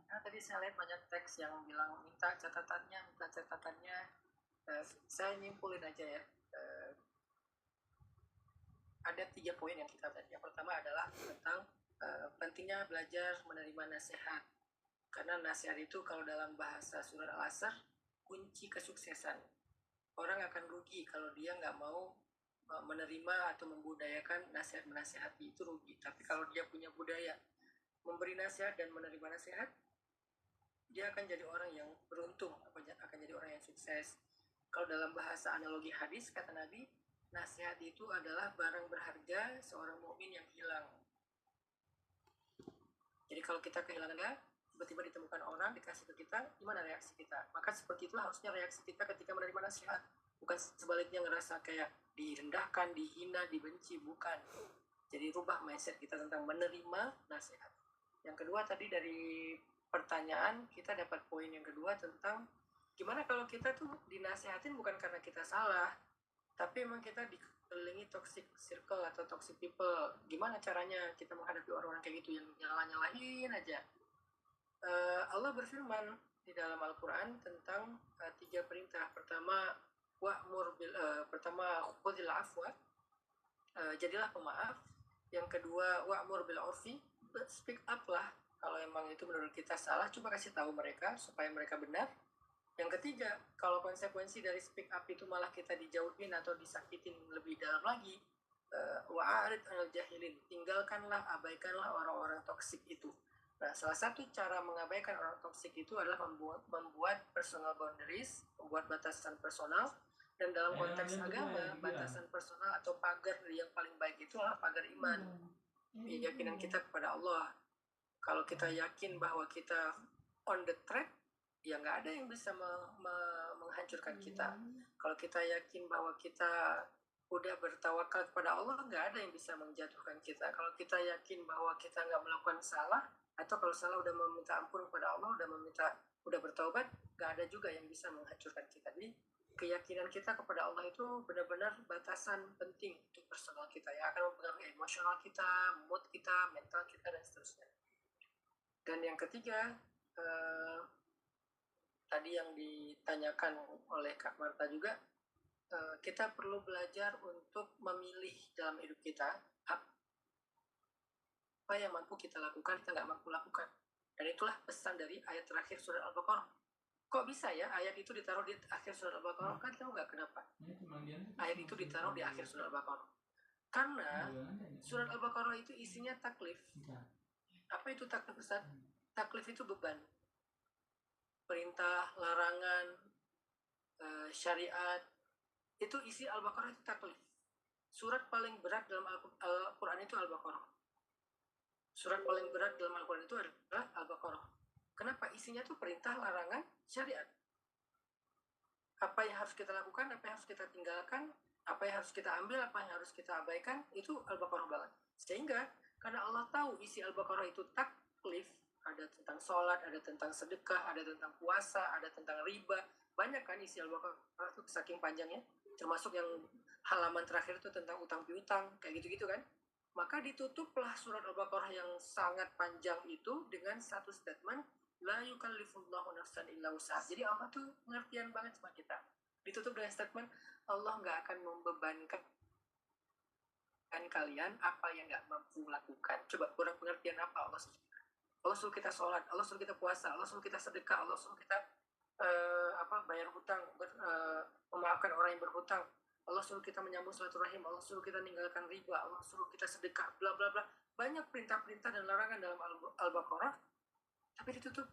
Nah, tadi saya lihat banyak teks yang bilang minta catatannya, minta catatannya. Saya nyimpulin aja ya. Ada 3 poin yang kita tadi. Yang pertama adalah tentang pentingnya belajar menerima nasihat. Karena nasihat itu kalau dalam bahasa surat Al-Asr, kunci kesuksesan. Orang akan rugi kalau dia nggak mau menerima atau membudayakan nasihat menasihati, itu rugi. Tapi kalau dia punya budaya memberi nasihat dan menerima nasihat, dia akan jadi orang yang beruntung, akan jadi orang yang sukses. Kalau dalam bahasa analogi hadis, kata Nabi, nasihat itu adalah barang berharga seorang mukmin yang hilang. Jadi kalau kita kehilangan, tiba-tiba ditemukan orang, dikasih ke kita, gimana reaksi kita? Maka seperti itulah harusnya reaksi kita ketika menerima nasihat. Bukan sebaliknya ngerasa kayak direndahkan, dihina, dibenci, bukan. Jadi rubah mindset kita tentang menerima nasihat. Yang kedua tadi dari pertanyaan, kita dapat poin yang kedua tentang gimana kalau kita tuh dinasehatin bukan karena kita salah, tapi emang kita dikelilingi toxic circle atau toxic people. Gimana caranya kita menghadapi orang-orang kayak gitu yang nyalahin aja? Allah berfirman di dalam Al-Quran tentang 3 perintah. Pertama, khudhil afwa, jadilah pemaaf. Yang kedua, wa'mur bil urfi, speak up lah. Kalau emang itu menurut kita salah, coba kasih tahu mereka supaya mereka benar. Yang ketiga, kalau konsekuensi dari speak up itu malah kita dijauhin atau disakitin lebih dalam lagi, wa'arid anil jahilin, tinggalkanlah, abaikanlah orang-orang toksik itu. Nah, salah satu cara mengabaikan orang toksik itu adalah membuat personal boundaries, membuat batasan personal. Dan dalam konteks agama, batasan personal atau pagar yang paling baik itu adalah pagar iman. Keyakinan kita kepada Allah. Kalau kita yakin bahwa kita on the track, ya nggak ada yang bisa menghancurkan kita. Kalau kita yakin bahwa kita udah bertawakal kepada Allah, nggak ada yang bisa menjatuhkan kita. Kalau kita yakin bahwa kita nggak melakukan salah, atau kalau salah udah meminta ampun kepada Allah, udah bertaubat, nggak ada juga yang bisa menghancurkan kita. Jadi keyakinan kita kepada Allah itu benar-benar batasan penting untuk personal kita, yang akan mempengaruhi emosional kita, mood kita, mental kita, dan seterusnya. Dan yang ketiga, tadi yang ditanyakan oleh Kak Marta juga, kita perlu belajar untuk memilih dalam hidup kita apa yang mampu kita lakukan, kita nggak mampu lakukan. Dan itulah pesan dari ayat terakhir surat Al-Baqarah. Kok bisa ya ayat itu ditaruh di akhir surat Al-Baqarah? Kan tahu nggak kenapa? Ayat itu ditaruh di akhir surat Al-Baqarah. Karena surat Al-Baqarah itu isinya taklif. Apa itu taklif, Ustaz? Taklif itu beban. Perintah, larangan, syariat, itu isi Al-Baqarah itu taklif. Surat paling berat dalam Al-Quran itu Al-Baqarah. Surat paling berat dalam Al-Quran itu adalah Al-Baqarah. Kenapa? Isinya tuh perintah, larangan, syariat. Apa yang harus kita lakukan, apa yang harus kita tinggalkan, apa yang harus kita ambil, apa yang harus kita abaikan, itu Al-Baqarah banget. Sehingga karena Allah tahu isi Al-Baqarah itu taklif, ada tentang sholat, ada tentang sedekah, ada tentang puasa, ada tentang riba. Banyak kan isi Al-Baqarah itu saking panjangnya. Termasuk yang halaman terakhir itu tentang utang piutang, kayak gitu-gitu kan. Maka ditutuplah surat Al-Baqarah yang sangat panjang itu dengan satu statement, la yukallifullahu nafsan illa wus'aha. Jadi Allah tuh pengertian banget sama kita. Ditutup dengan statement, Allah nggak akan membebankan kalian apa yang nggak mampu lakukan. Coba kurang pengertian apa Allah suruh kita? Allah suruh kita sholat, Allah suruh kita puasa, Allah suruh kita sedekah, Allah suruh kita bayar hutang, memaafkan orang yang berhutang, Allah suruh kita menyambung silaturahim, Allah suruh kita meninggalkan riba, Allah suruh kita sedekah, bla bla bla. Banyak perintah-perintah dan larangan dalam Al-Baqarah, tapi ditutup.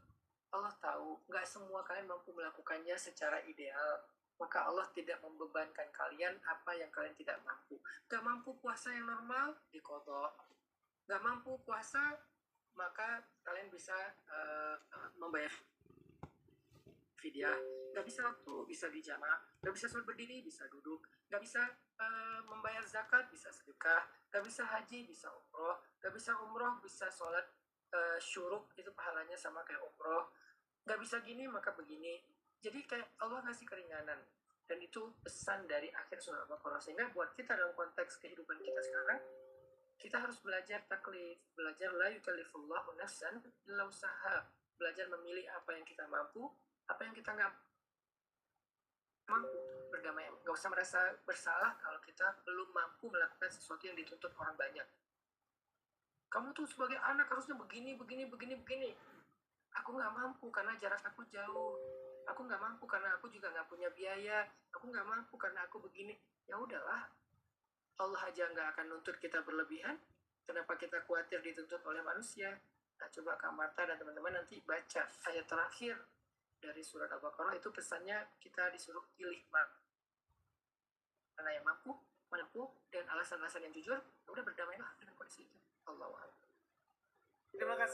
Allah tahu nggak semua kalian mampu melakukannya secara ideal, maka Allah tidak membebankan kalian apa yang kalian tidak mampu. Gak mampu puasa yang normal, diqadha. Gak mampu puasa, maka kalian bisa membayar fidyah. Gak bisa waktu, bisa dijama'. Gak bisa sholat berdiri, bisa duduk. Gak bisa membayar zakat, bisa sedekah. Gak bisa haji, bisa umroh. Gak bisa umroh, bisa sholat syuruk, itu pahalanya sama kayak umroh. Gak bisa gini, maka begini. Jadi kayak Allah ngasih keringanan. Dan itu pesan dari akhir surah Al-Baqarah. Sehingga buat kita dalam konteks kehidupan kita sekarang, kita harus belajar taklif, belajar la yukallifullahu nafsan illa wus'aha. belajar memilih apa yang kita mampu, apa yang kita nggak mampu. Berdamai, nggak usah merasa bersalah kalau kita belum mampu melakukan sesuatu yang dituntut orang banyak. Kamu tuh sebagai anak harusnya begini, aku nggak mampu karena jarak aku jauh, aku nggak mampu karena aku juga nggak punya biaya, aku nggak mampu karena aku begini. Ya udahlah, Allah aja nggak akan nuntut kita berlebihan, kenapa kita khawatir dituntut oleh manusia? Nah, coba Kak Marta dan teman-teman nanti baca ayat terakhir dari surat Al-Baqarah, itu pesannya kita disuruh pilih mana yang mampu, dan alasan-alasan yang jujur. Udah berdamailah dengan kondisi itu. Allahu a'lam. Terima kasih.